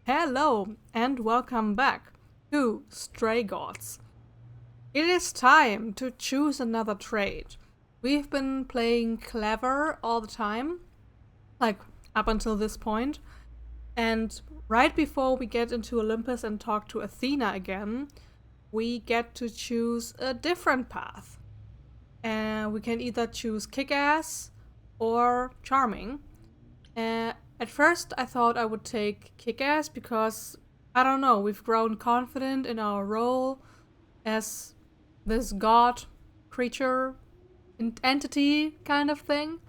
Hello and welcome back to Stray Gods. It is time to choose another trade. We've been playing clever all the time, like up until this point, and right before we get into Olympus and talk to Athena again, we get to choose a different path. And we can either choose kick-ass or charming. At first, I thought I would take kick-ass because, I don't know, we've grown confident in our role as this god creature entity kind of thing.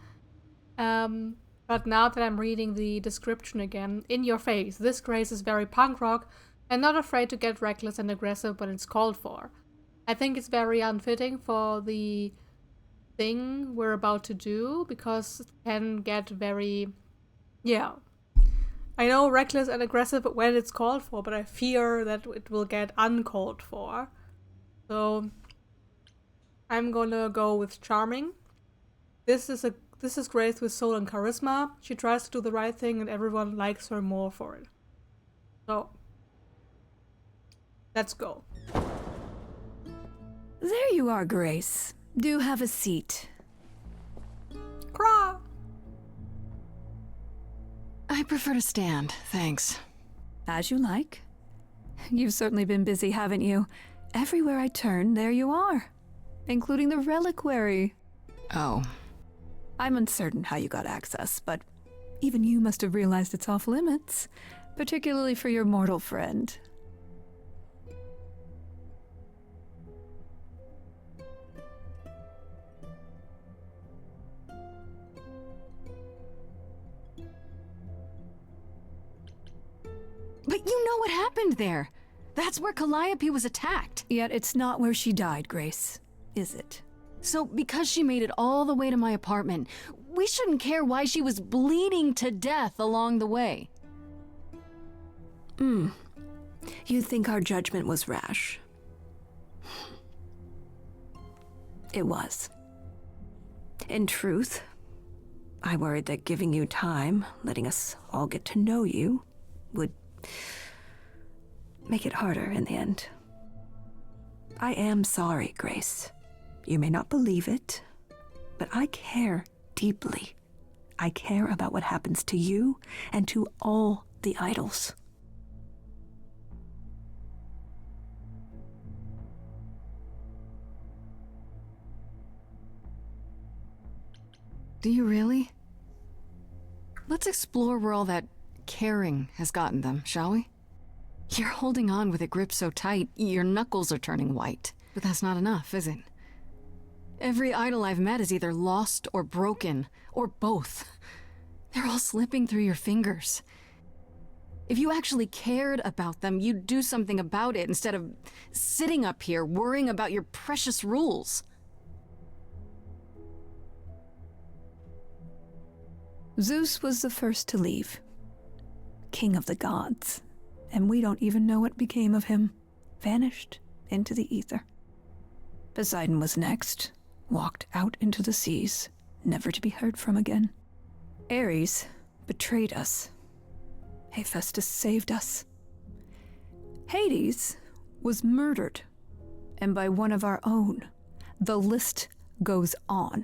But now that I'm reading the description again, in your face, this grace is very punk rock and not afraid to get reckless and aggressive when it's called for. I think it's very unfitting for the thing we're about to do because it can get very, I know reckless and aggressive when it's called for, but I fear that it will get uncalled for. So I'm gonna go with charming. This is Grace with soul and charisma. She tries to do the right thing and everyone likes her more for it. So let's go. There you are, Grace. Do have a seat. Craw! I prefer to stand, thanks. As you like. You've certainly been busy, haven't you? Everywhere I turn, there you are. Including the reliquary. Oh. I'm uncertain how you got access, but even you must have realized it's off limits. Particularly for your mortal friend. But you know what happened there. That's where Calliope was attacked. Yet it's not where she died, Grace, is it? So because she made it all the way to my apartment, we shouldn't care why she was bleeding to death along the way. You think our judgment was rash? It was. In truth, I worried that giving you time, letting us all get to know you, would make it harder in the end. I am sorry, Grace. You may not believe it, but I care deeply. I care about what happens to you and to all the idols. Do you really? Let's explore where all that caring has gotten them, shall we? You're holding on with a grip so tight, your knuckles are turning white. But that's not enough, is it? Every idol I've met is either lost or broken, or both. They're all slipping through your fingers. If you actually cared about them, you'd do something about it instead of sitting up here worrying about your precious rules. Zeus was the first to leave. King of the gods. And we don't even know what became of him. Vanished into the ether. Poseidon was next. Walked out into the seas, never to be heard from again. Ares betrayed us. Hephaestus saved us. Hades was murdered. And by one of our own. The list goes on.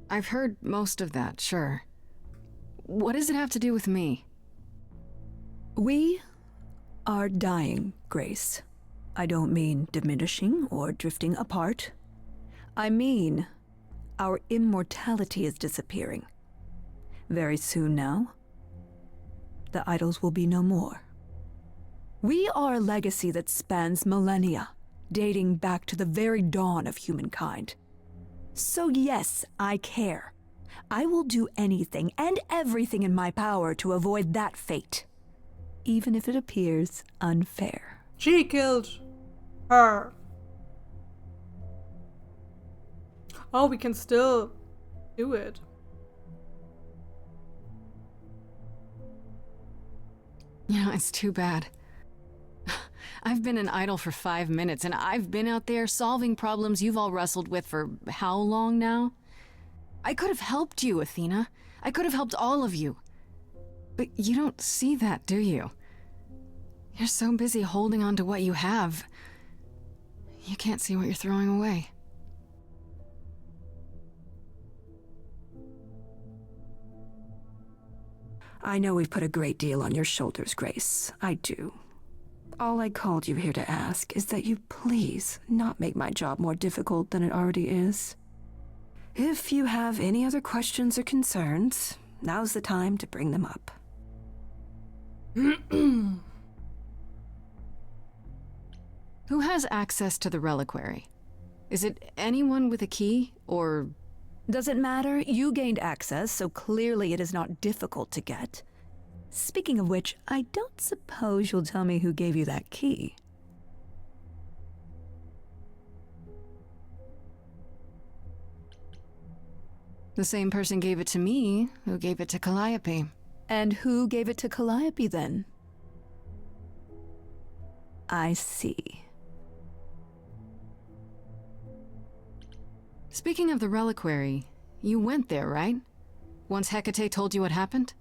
I've heard most of that, sure. What does it have to do with me? We are dying, Grace. I don't mean diminishing or drifting apart. I mean, our immortality is disappearing. Very soon now, the idols will be no more. We are a legacy that spans millennia, dating back to the very dawn of humankind. So yes, I care. I will do anything and everything in my power to avoid that fate, even if it appears unfair. She killed her. Oh, we can still do it. You know, it's too bad. I've been an idol for 5 minutes, and I've been out there solving problems you've all wrestled with for how long now? I could have helped you, Athena. I could have helped all of you. But you don't see that, do you? You're so busy holding on to what you have. You can't see what you're throwing away. I know we've put a great deal on your shoulders, Grace. I do. All I called you here to ask is that you please not make my job more difficult than it already is. If you have any other questions or concerns, now's the time to bring them up. Who has access to the reliquary? Is it anyone with a key, or... Doesn't matter. You gained access, so clearly it is not difficult to get. Speaking of which, I don't suppose you'll tell me who gave you that key. The same person gave it to me who gave it to Calliope. And who gave it to Calliope, then? I see. Speaking of the reliquary, you went there, right? Once Hecate told you what happened?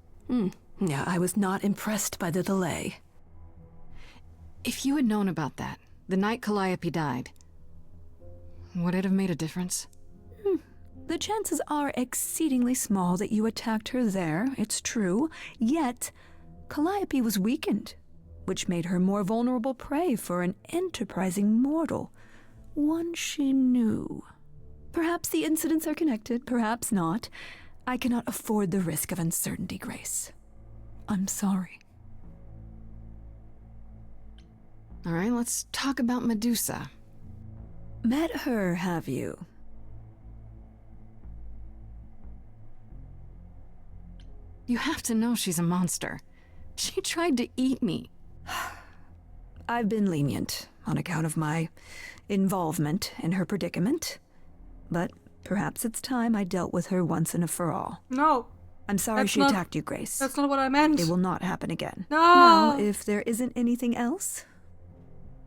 Yeah, I was not impressed by the delay. If you had known about that, the night Calliope died, would it have made a difference? The chances are exceedingly small that you attacked her there, it's true. Yet, Calliope was weakened, which made her more vulnerable prey for an enterprising mortal. One she knew. Perhaps the incidents are connected, perhaps not. I cannot afford the risk of uncertainty, Grace. I'm sorry. All right, let's talk about Medusa. Met her, have you? You have to know she's a monster. She tried to eat me. I've been lenient on account of my involvement in her predicament. But perhaps it's time I dealt with her once and for all. No. I'm sorry she attacked you, Grace. That's not what I meant. It will not happen again. No. Now, if there isn't anything else...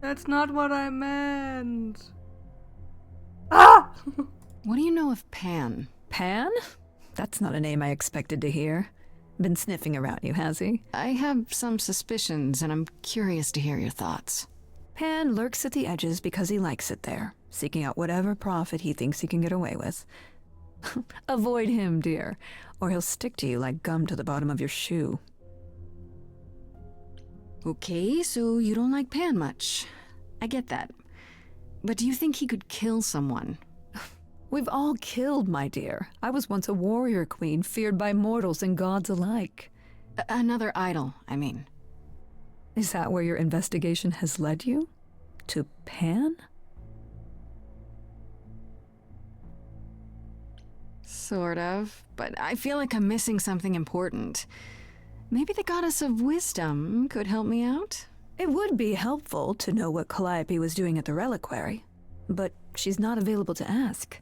That's not what I meant. Ah! What do you know of Pan? Pan? That's not a name I expected to hear. Been sniffing around you, has he? I have some suspicions, and I'm curious to hear your thoughts. Pan lurks at the edges because he likes it there, seeking out whatever profit he thinks he can get away with. Avoid him, dear, or he'll stick to you like gum to the bottom of your shoe. Okay, so you don't like Pan much. I get that. But do you think he could kill someone? We've all killed, my dear. I was once a warrior queen, feared by mortals and gods alike. Another idol, I mean. Is that where your investigation has led you? To Pan? Sort of, but I feel like I'm missing something important. Maybe the goddess of wisdom could help me out? It would be helpful to know what Calliope was doing at the reliquary, but she's not available to ask.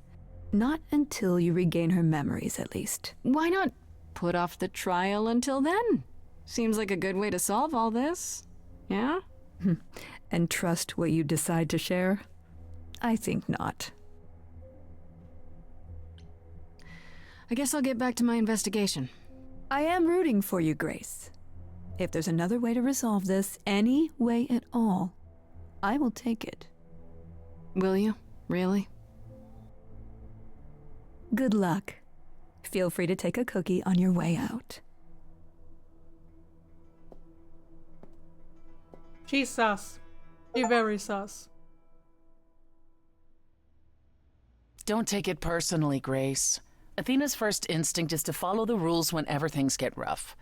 Not until you regain her memories, at least. Why not put off the trial until then? Seems like a good way to solve all this. Yeah? And trust what you decide to share? I think not. I guess I'll get back to my investigation. I am rooting for you, Grace. If there's another way to resolve this, any way at all, I will take it. Will you? Really? Good luck. Feel free to take a cookie on your way out. She's sus. She's very sus. Don't take it personally, Grace. Athena's first instinct is to follow the rules whenever things get rough.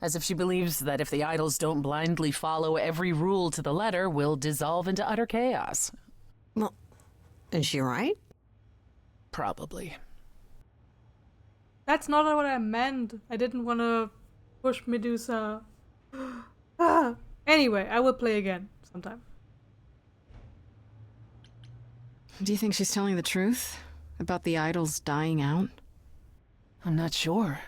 As if she believes that if the idols don't blindly follow every rule to the letter, we'll dissolve into utter chaos. Well, is she right? Probably. That's not what I meant. I didn't want to push Medusa. Anyway, I will play again sometime. Do you think she's telling the truth? About the idols dying out? I'm not sure.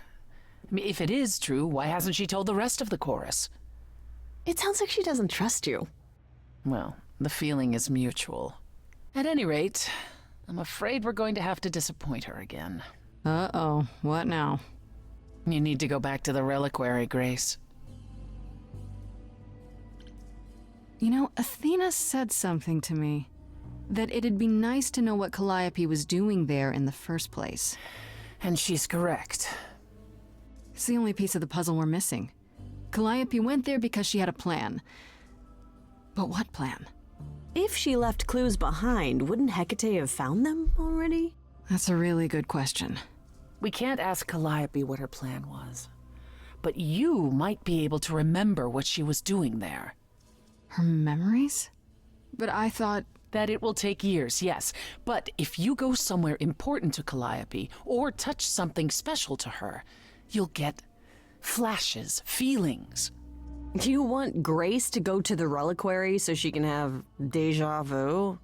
I mean, if it is true, why hasn't she told the rest of the chorus? It sounds like she doesn't trust you. Well, the feeling is mutual. At any rate, I'm afraid we're going to have to disappoint her again. Uh-oh, what now? You need to go back to the reliquary, Grace. You know, Athena said something to me. That it'd be nice to know what Calliope was doing there in the first place. And she's correct. It's the only piece of the puzzle we're missing. Calliope went there because she had a plan. But what plan? If she left clues behind, wouldn't Hecate have found them already? That's a really good question. We can't ask Calliope what her plan was. But you might be able to remember what she was doing there. Her memories? But I thought... That it will take years, yes. But if you go somewhere important to Calliope, or touch something special to her, you'll get flashes, feelings. Do you want Grace to go to the reliquary so she can have deja vu?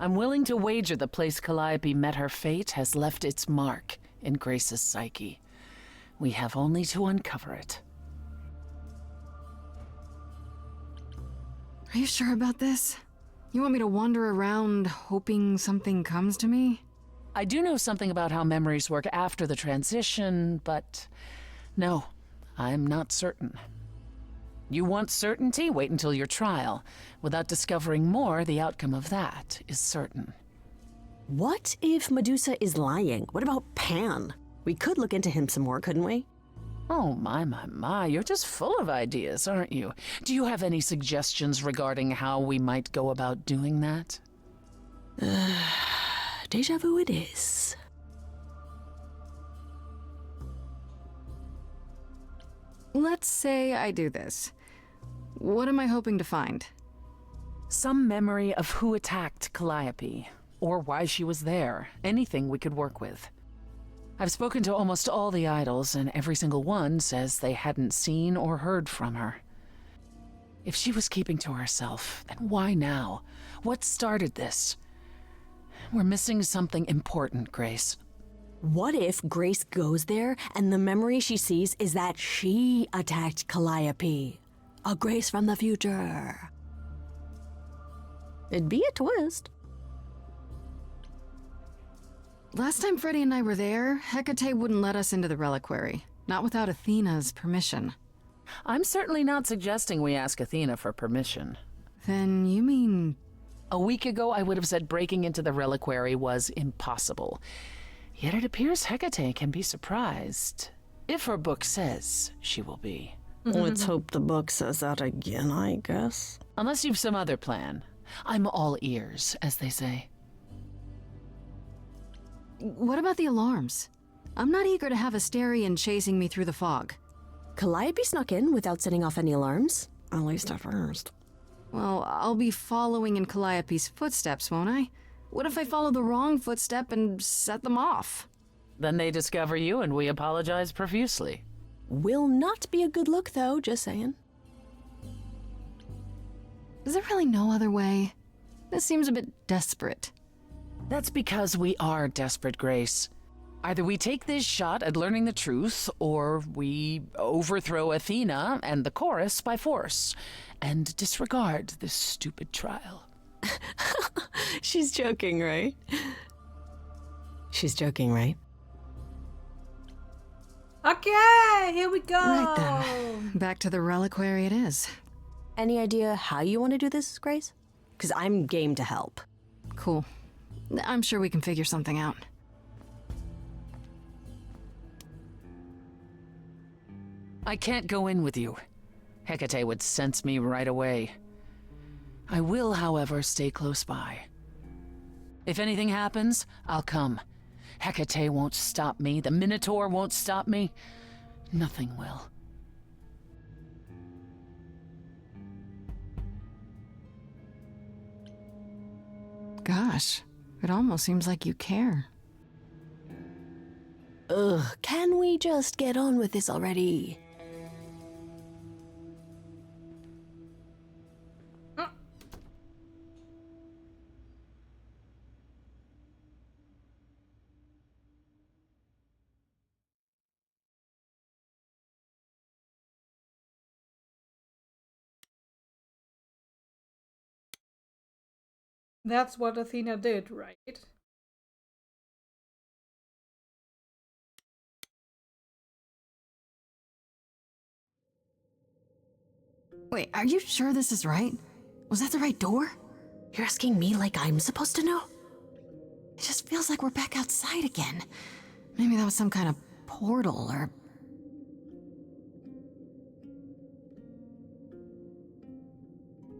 I'm willing to wager the place Calliope met her fate has left its mark in Grace's psyche. We have only to uncover it. Are you sure about this? You want me to wander around hoping something comes to me? I do know something about how memories work after the transition, but no, I'm not certain. You want certainty? Wait until your trial. Without discovering more, the outcome of that is certain. What if Medusa is lying? What about Pan? We could look into him some more, couldn't we? Oh, my, you're just full of ideas, aren't you? Do you have any suggestions regarding how we might go about doing that? Deja vu it is. Let's say I do this. What am I hoping to find? Some memory of who attacked Calliope, or why she was there. Anything we could work with. I've spoken to almost all the idols, and every single one says they hadn't seen or heard from her. If she was keeping to herself, then why now? What started this? We're missing something important, Grace. What if Grace goes there and the memory she sees is that she attacked Calliope? A Grace from the future. It'd be a twist. Last time Freddie and I were there, Hecate wouldn't let us into the reliquary. Not without Athena's permission. I'm certainly not suggesting we ask Athena for permission. Then you mean... A week ago, I would have said breaking into the reliquary was impossible. Yet it appears Hecate can be surprised. If her book says she will be. Let's hope the book says that again, I guess. Unless you've some other plan. I'm all ears, as they say. What about the alarms? I'm not eager to have Asterion chasing me through the fog. Calliope snuck in without setting off any alarms. At least at first. Well, I'll be following in Calliope's footsteps, won't I? What if I follow the wrong footstep and set them off? Then they discover you and we apologize profusely. Will not be a good look, though, just saying. Is there really no other way? This seems a bit desperate. That's because we are desperate, Grace. Either we take this shot at learning the truth, or we overthrow Athena and the chorus by force, and disregard this stupid trial. She's joking, right? She's joking, right? Okay, here we go. Right then. Back to the reliquary it is. Any idea how you want to do this, Grace? Because I'm game to help. Cool. I'm sure we can figure something out. I can't go in with you. Hecate would sense me right away. I will, however, stay close by. If anything happens, I'll come. Hecate won't stop me. The Minotaur won't stop me. Nothing will. Gosh, it almost seems like you care. Ugh, can we just get on with this already? That's what Athena did, right? Wait, are you sure this is right? Was that the right door? You're asking me like I'm supposed to know? It just feels like we're back outside again. Maybe that was some kind of portal or...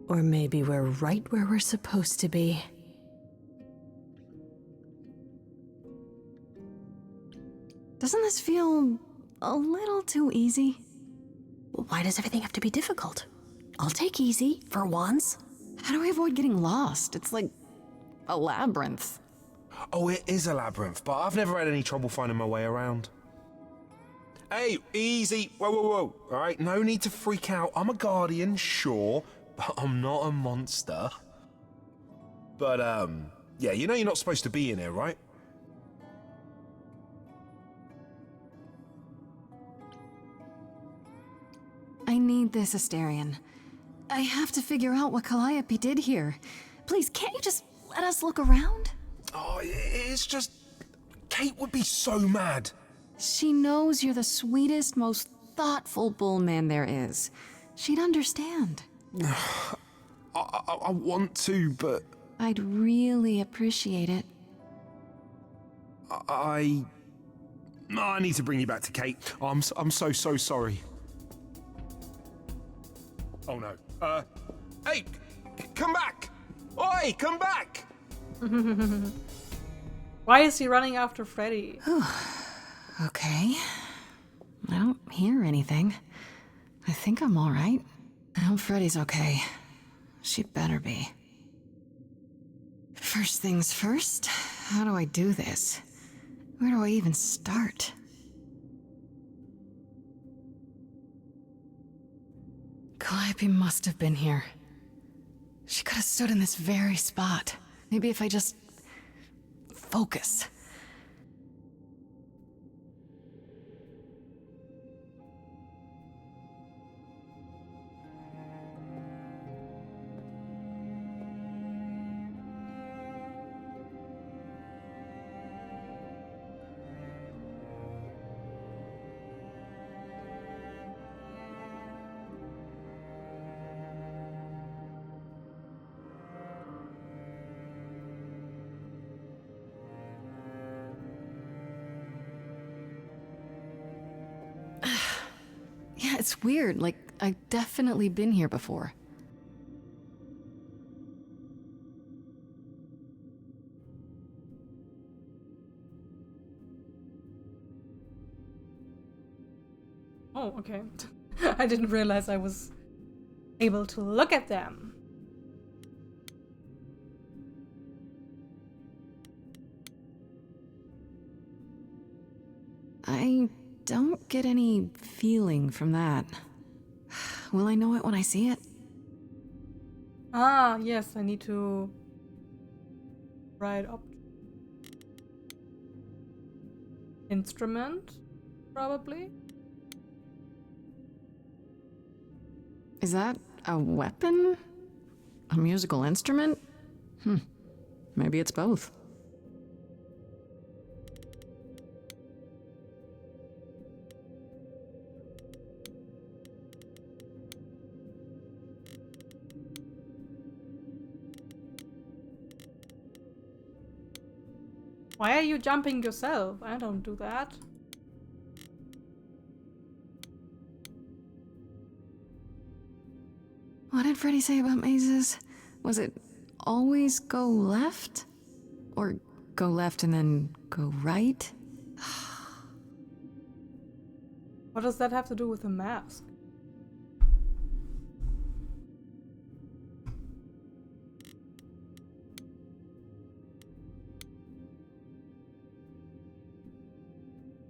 Or maybe we're right where we're supposed to be. Doesn't this feel a little too easy? Why does everything have to be difficult? I'll take easy, for once. How do we avoid getting lost? It's like a labyrinth. Oh, it is a labyrinth, but I've never had any trouble finding my way around. Hey, easy. Whoa, whoa, whoa. All right, no need to freak out. I'm a guardian, sure, but I'm not a monster. But, yeah, you know you're not supposed to be in here, right? I need this, Asterion. I have to figure out what Calliope did here. Please, can't you just let us look around? Oh, it's just... Kate would be so mad. She knows you're the sweetest, most thoughtful bullman there is. She'd understand. I want to, but... I'd really appreciate it. I need to bring you back to Kate. I'm so sorry. Oh no. Hey, come back! Oi, come back! Why is he running after Freddy? Okay. I don't hear anything. I think I'm all right. I hope Freddy's okay. She better be. First things first, how do I do this? Where do I even start? Calliope must have been here. She could have stood in this very spot. Maybe if I just... focus. Yeah, it's weird. Like, I've definitely been here before. Oh, okay. I didn't realize I was able to look at them. I don't get any feeling from that. Will I know it when I see it? Ah, yes, I need to write up. Instrument, probably. Is that a weapon? A musical instrument? Maybe it's both. Why are you jumping yourself? I don't do that. What did Freddy say about mazes? Was it always go left? Or go left and then go right? What does that have to do with the mask?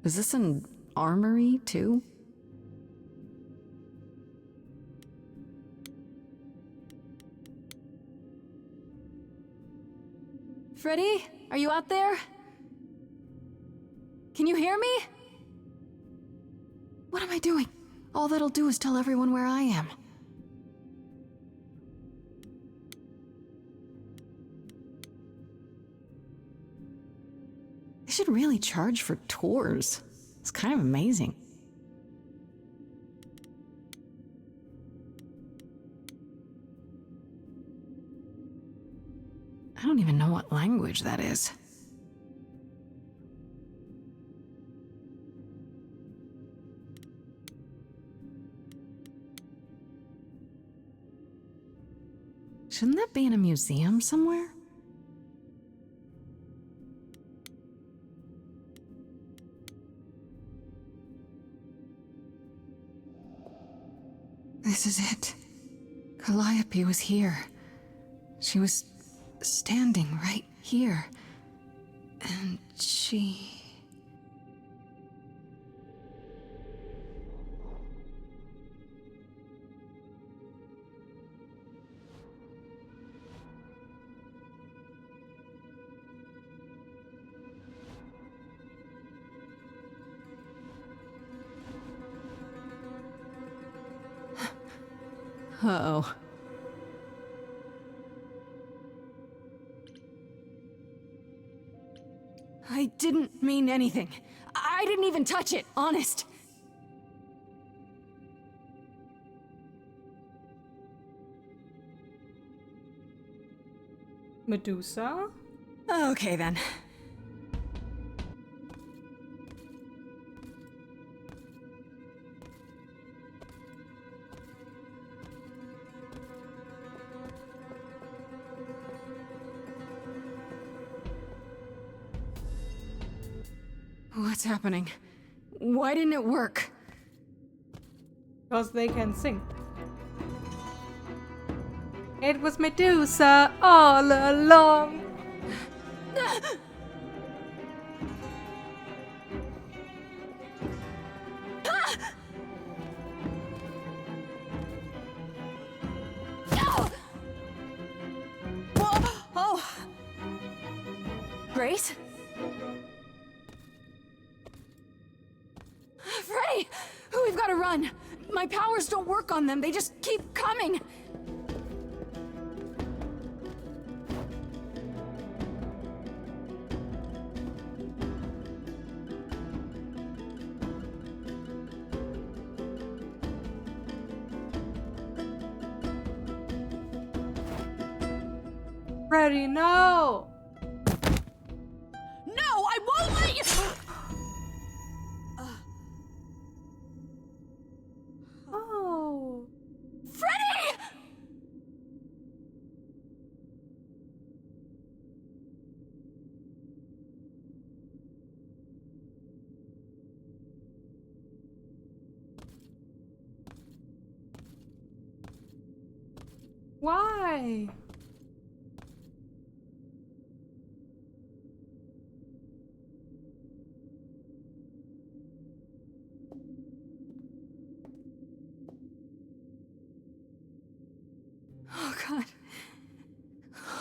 Is this an armory, too? Freddy, are you out there? Can you hear me? What am I doing? All that'll do is tell everyone where I am. should really charge for tours. It's kind of amazing. I don't even know what language that is. Shouldn't that be in a museum somewhere? This is it. Calliope was here. She was standing right here. And she... Uh-oh. I didn't mean anything. I didn't even touch it, honest. Medusa? Okay then. What's happening? Why didn't it work? Because they can sing. It was Medusa all along. Oh! Grace? Freddy! We've got to run! My powers don't work on them, they just keep coming! Freddy, no! No, I won't let you! Oh. Freddy! Why? Oh god.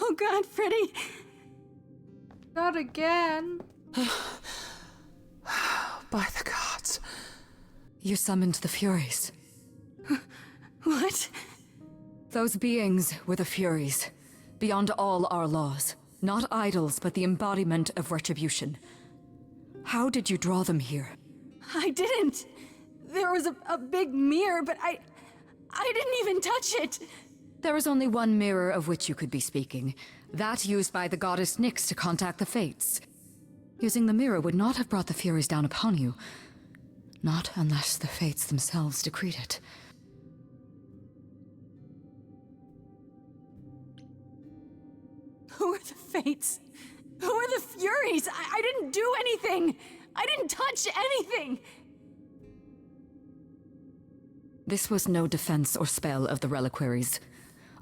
Oh god, Freddy! Not again. By the gods. You summoned the Furies. What? Those beings were the Furies, beyond all our laws. Not idols, but the embodiment of retribution. How did you draw them here? I didn't! There was a big mirror, but I didn't even touch it! There is only one mirror of which you could be speaking. That used by the goddess Nyx to contact the Fates. Using the mirror would not have brought the Furies down upon you. Not unless the Fates themselves decreed it. Who are the Fates? Who are the Furies? I didn't do anything! I didn't touch anything! This was no defense or spell of the reliquaries.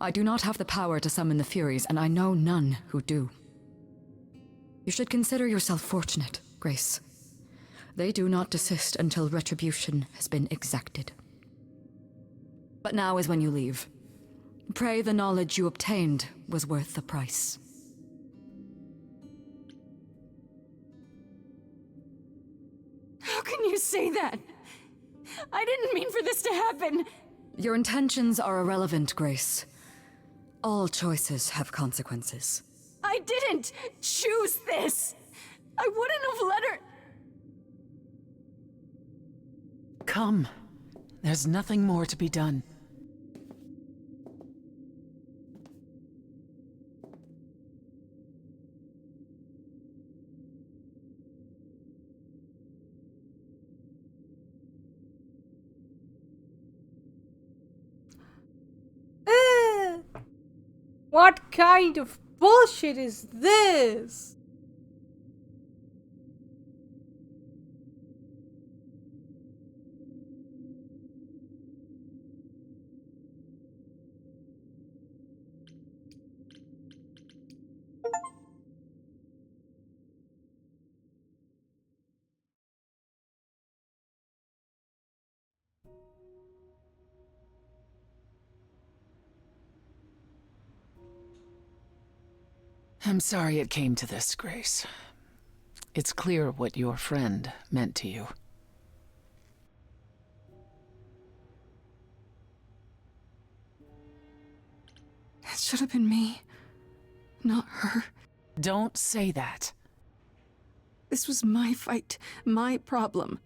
I do not have the power to summon the Furies, and I know none who do. You should consider yourself fortunate, Grace. They do not desist until retribution has been exacted. But now is when you leave. Pray the knowledge you obtained was worth the price. How can you say that? I didn't mean for this to happen! Your intentions are irrelevant, Grace. All choices have consequences. I didn't choose this! I wouldn't have Come. There's nothing more to be done. What kind of bullshit is this? I'm sorry it came to this, Grace. It's clear what your friend meant to you. It should have been me, not her. Don't say that. This was my fight, my problem.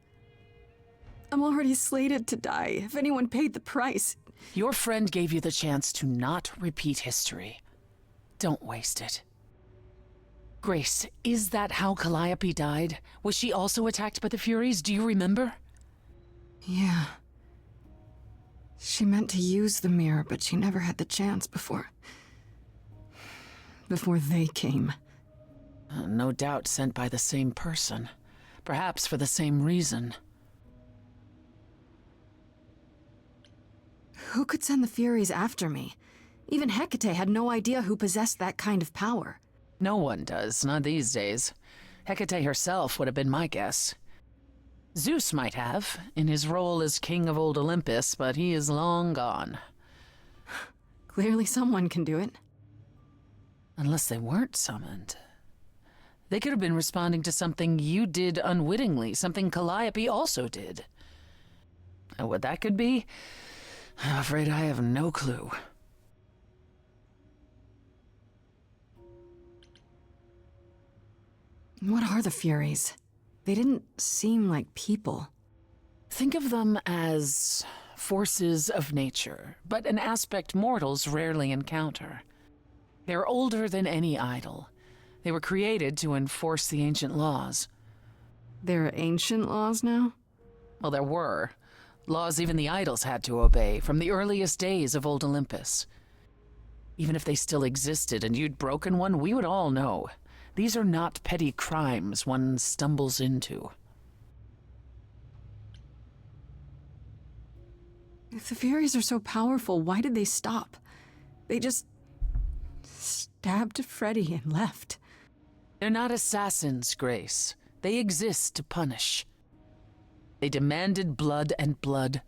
I'm already slated to die if anyone paid the price. Your friend gave you the chance to not repeat history. Don't waste it. Grace, is that how Calliope died? Was she also attacked by the Furies? Do you remember? Yeah. She meant to use the mirror, but she never had the chance before they came. No doubt sent by the same person. Perhaps for the same reason. Who could send the Furies after me? Even Hecate had no idea who possessed that kind of power. No one does, not these days. Hecate herself would have been my guess. Zeus might have, in his role as king of old Olympus, but he is long gone. Clearly someone can do it. Unless they weren't summoned. They could have been responding to something you did unwittingly, something Calliope also did. And what that could be? I'm afraid I have no clue. What are the Furies? They didn't seem like people. Think of them as forces of nature, but an aspect mortals rarely encounter. They're older than any idol. They were created to enforce the ancient laws. There are ancient laws now? Well, there were. Laws even the idols had to obey, from the earliest days of old Olympus. Even if they still existed and you'd broken one, we would all know. These are not petty crimes one stumbles into. If the Furies are so powerful, why did they stop? They just stabbed Freddy and left. They're not assassins, Grace. They exist to punish. They demanded blood, and blood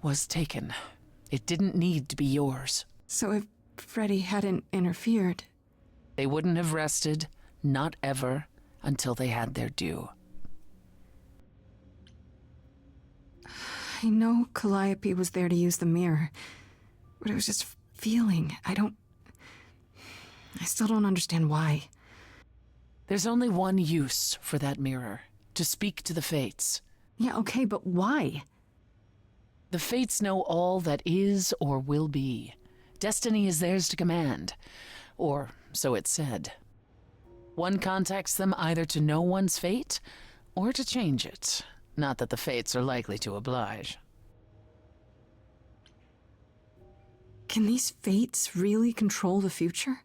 was taken. It didn't need to be yours. So if Freddy hadn't interfered... They wouldn't have rested, not ever, until they had their due. I know Calliope was there to use the mirror, but it was just feeling. I still don't understand why. There's only one use for that mirror, to speak to the Fates. Yeah, okay, but why? The Fates know all that is or will be. Destiny is theirs to command, or so it's said. One contacts them either to know one's fate, or to change it. Not that the Fates are likely to oblige. Can these Fates really control the future?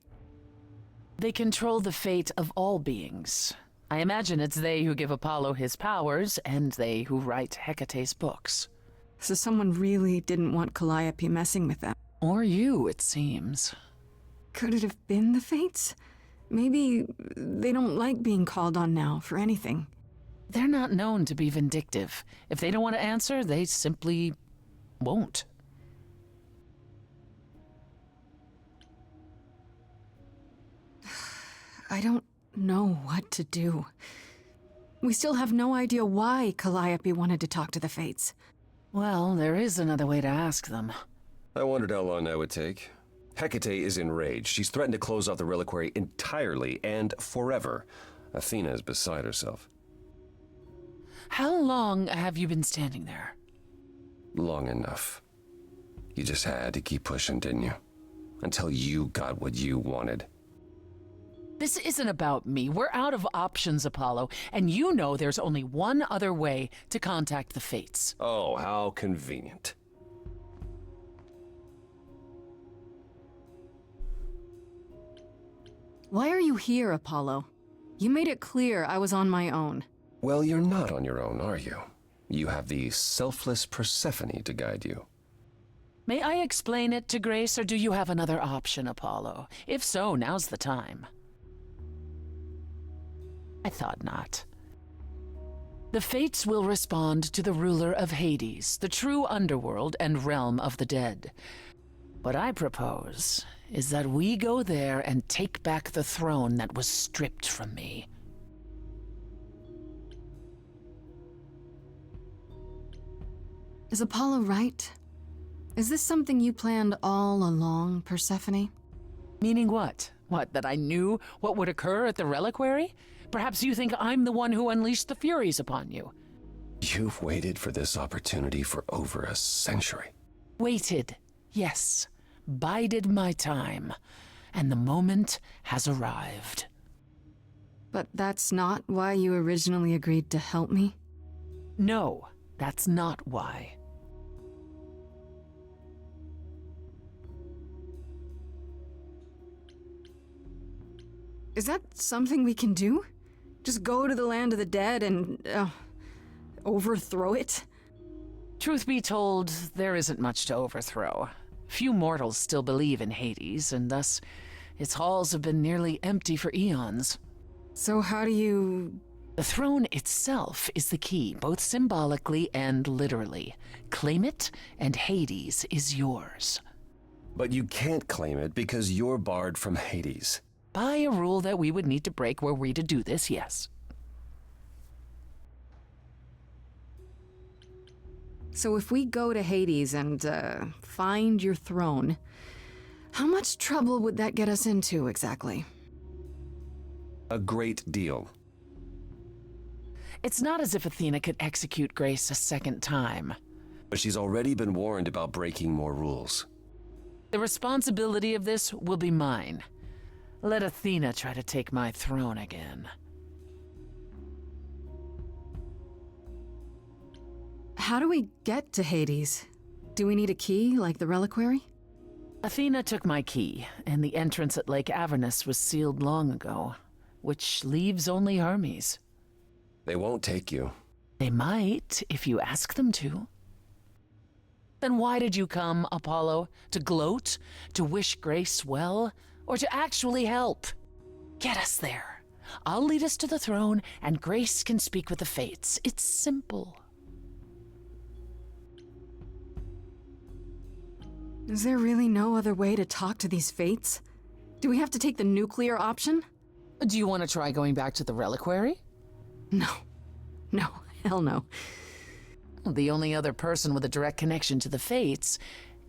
They control the fate of all beings. I imagine it's they who give Apollo his powers, and they who write Hecate's books. So someone really didn't want Calliope messing with them. Or you, it seems. Could it have been the Fates? Maybe they don't like being called on now for anything. They're not known to be vindictive. If they don't want to answer, they simply won't. I don't know what to do. We still have no idea why Calliope wanted to talk to the Fates. Well, there is another way to ask them. I wondered how long that would take. Hecate is enraged. She's threatened to close off the reliquary entirely and forever. Athena is beside herself. How long have you been standing there? long enough. You just had to keep pushing, didn't you? Until you got what you wanted. This isn't about me. We're out of options, Apollo, and you know there's only one other way to contact the Fates. Oh, how convenient. Why are you here, Apollo? You made it clear I was on my own. Well, you're not on your own, are you? You have the selfless Persephone to guide you. May I explain it to Grace, or do you have another option, Apollo? If so, now's the time. I thought not. The Fates will respond to the ruler of Hades, the true underworld and realm of the dead. What I propose is that we go there and take back the throne that was stripped from me. Is Apollo right? Is this something you planned all along, Persephone? Meaning what? What, that I knew what would occur at the reliquary? Perhaps you think I'm the one who unleashed the Furies upon you. You've waited for this opportunity for over a century. Waited, yes. Bided my time. And the moment has arrived. But that's not why you originally agreed to help me? No, that's not why. Is that something we can do? Just go to the land of the dead and, overthrow it? Truth be told, there isn't much to overthrow. Few mortals still believe in Hades, and thus its halls have been nearly empty for eons. So how do you... The throne itself is the key, both symbolically and literally. Claim it, and Hades is yours. But you can't claim it because you're barred from Hades. By a rule that we would need to break were we to do this, yes. So if we go to Hades and, find your throne, how much trouble would that get us into, exactly? A great deal. It's not as if Athena could execute Grace a second time. But she's already been warned about breaking more rules. The responsibility of this will be mine. Let Athena try to take my throne again. How do we get to Hades? Do we need a key, like the reliquary? Athena took my key, and the entrance at Lake Avernus was sealed long ago, which leaves only Hermes. They won't take you. They might, if you ask them to. Then why did you come, Apollo? To gloat? To wish Grace well? Or to actually help? Get us there. I'll lead us to the throne, and Grace can speak with the Fates. It's simple. Is there really no other way to talk to these Fates? Do we have to take the nuclear option? Do you want to try going back to the reliquary? No. No, hell no. The only other person with a direct connection to the Fates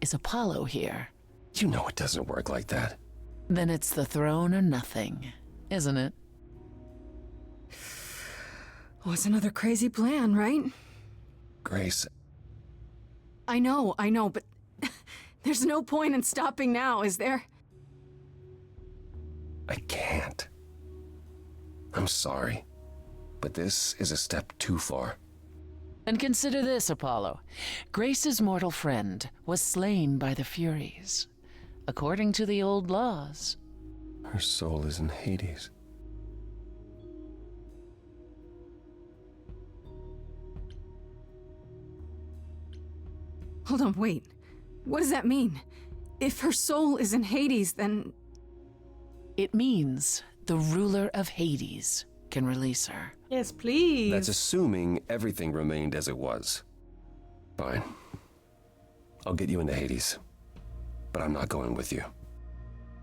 is Apollo here. You know it doesn't work like that. Then it's the throne or nothing, isn't it? Oh, it's another crazy plan, right? Grace, I know, but there's no point in stopping now, is there? I can't. I'm sorry, but this is a step too far. And consider this, Apollo. Grace's mortal friend was slain by the Furies. According to the old laws. Her soul is in Hades. Hold on, wait. What does that mean? If her soul is in Hades, then... It means the ruler of Hades can release her. Yes, please. That's assuming everything remained as it was. Fine. I'll get you into Hades. But I'm not going with you.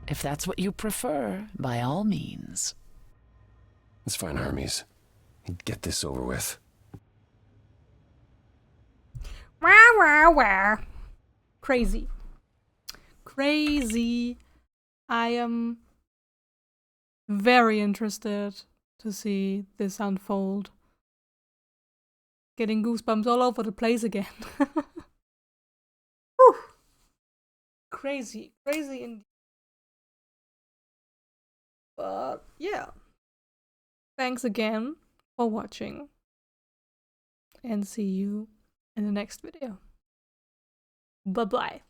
If that's what you prefer, by all means. It's fine, Hermes. Get this over with. Wah, wah, wah. Crazy. Crazy. I am very interested to see this unfold. Getting goosebumps all over the place again. crazy. Crazy indeed. But yeah. Thanks again for watching. And see you in the next video. Bye-bye.